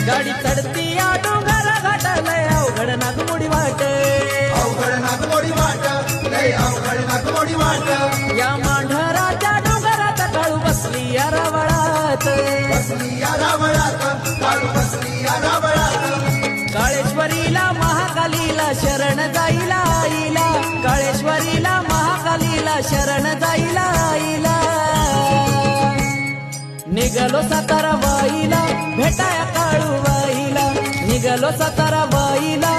गाडी चढती या डोंगर घाटालय अवघड नागमोडी वाट, अवघड नागमोडी वाट, लय अवघड नागमोडी वाट. या मांढराच्या डोंगरात काळू बसली या रावळात, बसली या रावळात, काळू बसली या रावळात. काळेश्वरीला महाकालीला शरण जाईला आईला, काळेश्वरीला महाकालीला शरण जाईला आईला. निघालो सातारा वाईला भेटाया काळू बाईला, निघालो सातारा वाईला